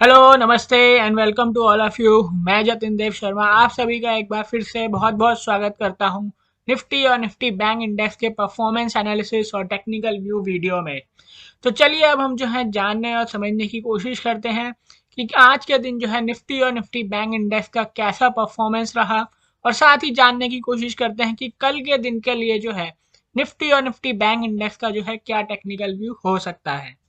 Hello, नमस्ते and welcome to all of you. मैं जतिन देव शर्मा आप सभी का एक बार फिर से बहुत बहुत स्वागत करता हूं निफ्टी और निफ्टी बैंक इंडेक्स के परफॉर्मेंस एनालिसिस और टेक्निकल व्यू वीडियो में। तो चलिए अब हम जो है जानने और समझने की कोशिश करते हैं कि आज के दिन जो है निफ्टी और निफ्टी बैंक इंडेक्स का कैसा परफॉर्मेंस रहा, और साथ ही जानने की कोशिश करते हैं कि कल के दिन के लिए जो है निफ्टी और निफ्टी बैंक इंडेक्स का जो है क्या टेक्निकल व्यू हो सकता है।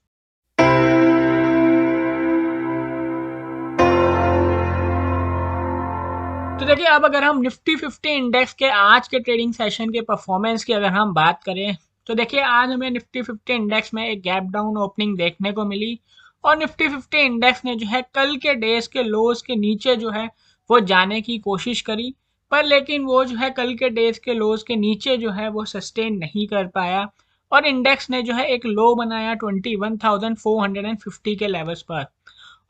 तो देखिए, अब अगर हम निफ्टी 50 इंडेक्स के आज के ट्रेडिंग सेशन के परफॉर्मेंस की अगर हम बात करें, तो देखिए आज हमें निफ्टी 50 इंडेक्स में एक गैप डाउन ओपनिंग देखने को मिली, और निफ्टी 50 इंडेक्स ने जो है कल के डेज के लोज के नीचे जो है वो जाने की कोशिश करी, पर लेकिन वो जो है कल के डेज के लोज के नीचे जो है वो सस्टेन नहीं कर पाया, और इंडेक्स ने जो है एक लो बनाया 21,450 के लेवल्स पर।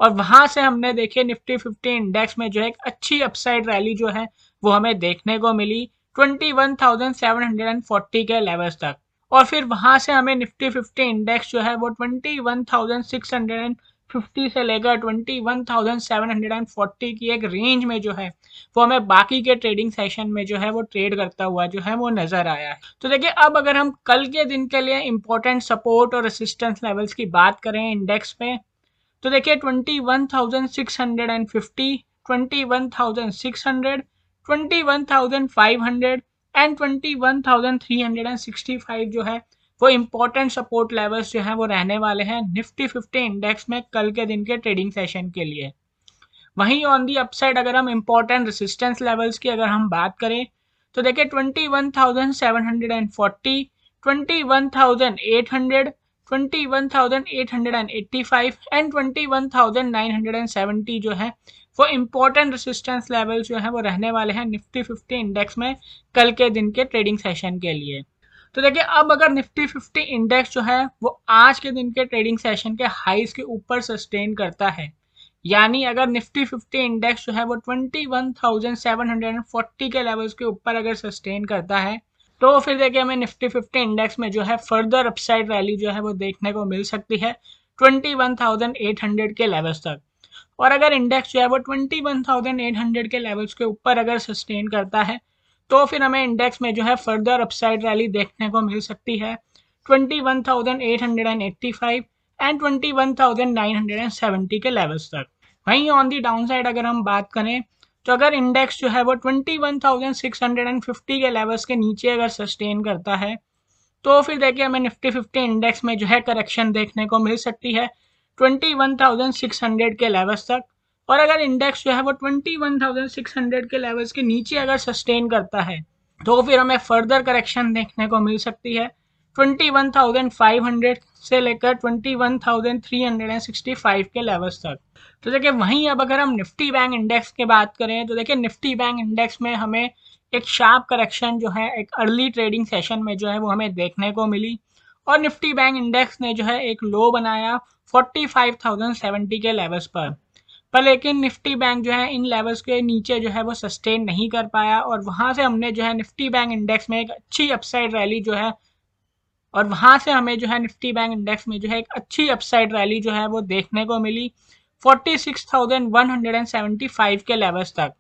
और वहां से हमने देखे निफ्टी 50 इंडेक्स में जो एक अच्छी अपसाइड रैली जो है वो हमें देखने को मिली 21,740 के लेवल्स तक। और फिर वहां से हमें निफ्टी 50 इंडेक्स जो है वो 21,650 से लेकर 21,740 की एक रेंज में जो है वो हमें बाकी के ट्रेडिंग सेशन में जो है वो ट्रेड करता हुआ जो है वो नजर आया है। तो देखिए, अब अगर हम कल के दिन के लिए इंपॉर्टेंट सपोर्ट और रेसिस्टेंस लेवल्स की बात करें इंडेक्स पे, तो देखिए 21,650, 21,600, 21,500 एंड 21,365 जो है वो इंपॉर्टेंट सपोर्ट लेवल्स जो है वो रहने वाले हैं निफ्टी 50 इंडेक्स में कल के दिन के ट्रेडिंग सेशन के लिए। वहीं ऑन दी अपसाइड अगर हम इंपॉर्टेंट रेसिस्टेंस लेवल्स की अगर हम बात करें, तो देखिए 21,740, 21,800, 21,885 एंड 21,970 जो है वो इंपॉर्टेंट रेसिस्टेंस लेवल जो है वो रहने वाले हैं निफ्टी 50 इंडेक्स में कल के दिन के ट्रेडिंग सेशन के लिए। तो देखिए, अब अगर निफ्टी 50 इंडेक्स जो है वो आज के दिन के ट्रेडिंग सेशन के हाईज के ऊपर सस्टेन करता है, यानी अगर निफ्टी 50 इंडेक्स जो है वो 21,740 के लेवल्स के ऊपर अगर सस्टेन करता है, तो फिर देखिए हमें निफ्टी 50 इंडेक्स में जो है फर्दर अपसाइड रैली जो है वो देखने को मिल सकती है 21,800 के लेवल्स तक। और अगर इंडेक्स जो है वो 21,800 के लेवल्स के ऊपर अगर सस्टेन करता है, तो फिर हमें इंडेक्स में जो है फर्दर अपसाइड रैली देखने को मिल सकती है 21,885 एंड 21,970 के लेवल्स तक। वहीं ऑन दी डाउन साइड अगर हम बात करें, तो अगर इंडेक्स जो है वो 21,650 के लेवल्स के नीचे अगर सस्टेन करता है, तो फिर देखिए हमें निफ्टी 50 इंडेक्स में जो है करेक्शन देखने को मिल सकती है 21,600 के लेवल्स तक। और अगर इंडेक्स जो है वो 21,600 के लेवल्स के नीचे अगर सस्टेन करता है, तो फिर हमें फर्दर करेक्शन देखने को मिल सकती है 21,500 से लेकर 21,365 के लेवल्स तक। तो देखिए, वहीं अब अगर हम निफ्टी बैंक इंडेक्स की बात करें, तो देखिए निफ्टी बैंक इंडेक्स में हमें एक शार्प करेक्शन जो है एक अर्ली ट्रेडिंग सेशन में जो है वो हमें देखने को मिली, और निफ्टी बैंक इंडेक्स ने जो है एक लो बनाया 45,070 के लेवल्स पर लेकिन निफ्टी बैंक जो है इन लेवल्स के नीचे जो है वो सस्टेन नहीं कर पाया, और वहां से हमने जो है निफ्टी बैंक इंडेक्स में एक अच्छी अपसाइड रैली जो है, और वहां से हमें जो है निफ्टी बैंक इंडेक्स में जो है एक अच्छी अपसाइड रैली जो है वो देखने को मिली 46,175 के लेवल्स तक।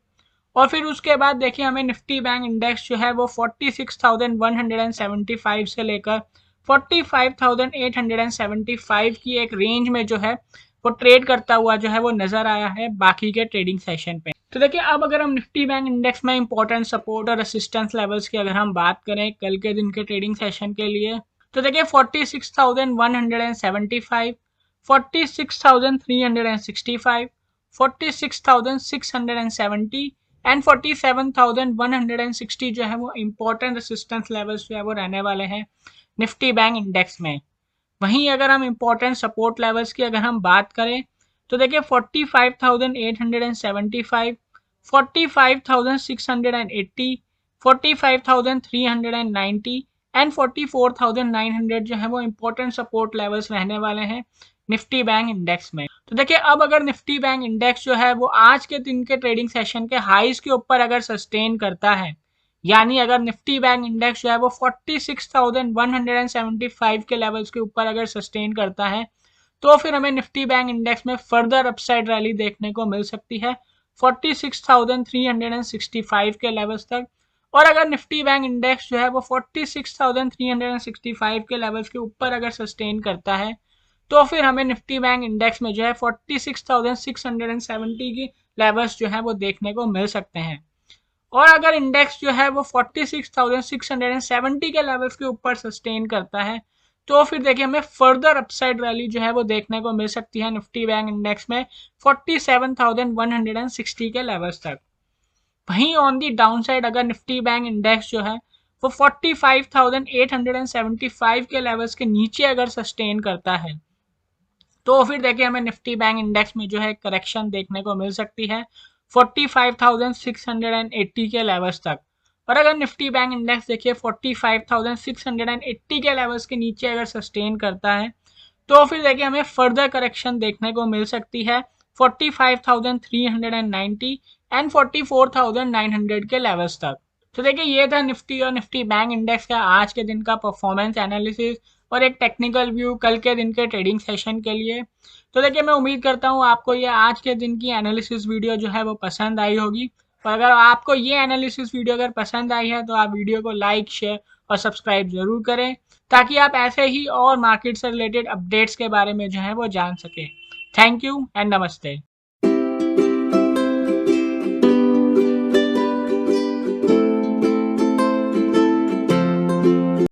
और फिर उसके बाद देखिए हमें निफ्टी बैंक इंडेक्स जो है वो 46,175 से लेकर 45,875 की एक रेंज में जो है वो ट्रेड करता हुआ जो है वो नजर आया है बाकी के ट्रेडिंग सेशन पे। तो देखिए, अब अगर हम निफ्टी बैंक इंडेक्स में इंपॉर्टेंट सपोर्ट और रेसिस्टेंस लेवल्स की अगर हम बात करें कल के दिन के ट्रेडिंग सेशन के लिए, तो देखिए 46,175, 46,365, 46,670 एंड 47,160 जो है वो इंपॉर्टेंट रेसिस्टेंस लेवल्स जो है वो रहने वाले हैं निफ्टी बैंक इंडेक्स में। वहीं अगर हम इंपॉर्टेंट सपोर्ट लेवल्स की अगर हम बात करें, तो देखिए 45,875, 45,680, 45,390 एंड 44,900 जो है वो इंपॉर्टेंट सपोर्ट लेवल्स रहने वाले हैं निफ्टी बैंक इंडेक्स में। तो देखिए, अब अगर निफ्टी बैंक इंडेक्स जो है वो आज के दिन के ट्रेडिंग सेशन के हाईज के ऊपर अगर सस्टेन करता है, यानी अगर निफ्टी बैंक इंडेक्स जो है वो 46,175 के लेवल्स के ऊपर अगर सस्टेन करता है, तो फिर हमें निफ्टी बैंक इंडेक्स में फर्दर अपसाइड रैली देखने को मिल सकती है 46,365 के लेवल्स तक। और अगर निफ्टी बैंक इंडेक्स जो है वो 46,365 के लेवल्स के ऊपर अगर सस्टेन करता है तो फिर हमें निफ्टी बैंक इंडेक्स में जो है 46,670 की लेवल्स जो है वो देखने को मिल सकते हैं। और अगर इंडेक्स जो है वो 46,670 के लेवल्स के ऊपर सस्टेन करता है तो फिर देखिए हमें फर्दर अपसाइड रैली जो है वो देखने को मिल सकती है निफ्टी बैंक इंडेक्स में 47,160 के लेवल्स तक। वहीं ऑन दी डाउन साइड अगर निफ्टी बैंक इंडेक्स जो है वो 45,875 के लेवल्स के नीचे अगर सस्टेन करता है तो फिर देखिए हमें निफ्टी बैंक इंडेक्स में जो है करेक्शन देखने को मिल सकती है 45,680 के लेवल्स तक। और अगर निफ्टी बैंक इंडेक्स देखिए 45,680 के लेवल्स के नीचे अगर सस्टेन करता है तो फिर देखिए हमें फर्दर करेक्शन देखने को मिल सकती है 45,390 एंड 44,900 के लेवल्स तक। तो देखिए ये था निफ्टी और निफ्टी बैंक इंडेक्स का आज के दिन का परफॉर्मेंस एनालिसिस और एक टेक्निकल व्यू कल के दिन के ट्रेडिंग सेशन के लिए। तो देखिए मैं उम्मीद करता हूँ आपको ये आज के दिन की एनालिसिस वीडियो जो है वो पसंद आई होगी। और अगर आपको ये एनालिसिस वीडियो अगर पसंद आई है तो आप वीडियो को लाइक शेयर और सब्सक्राइब जरूर करें ताकि आप ऐसे ही और मार्केट से रिलेटेड अपडेट्स के बारे में जो है वो जान सकें। थैंक यू एंड नमस्ते।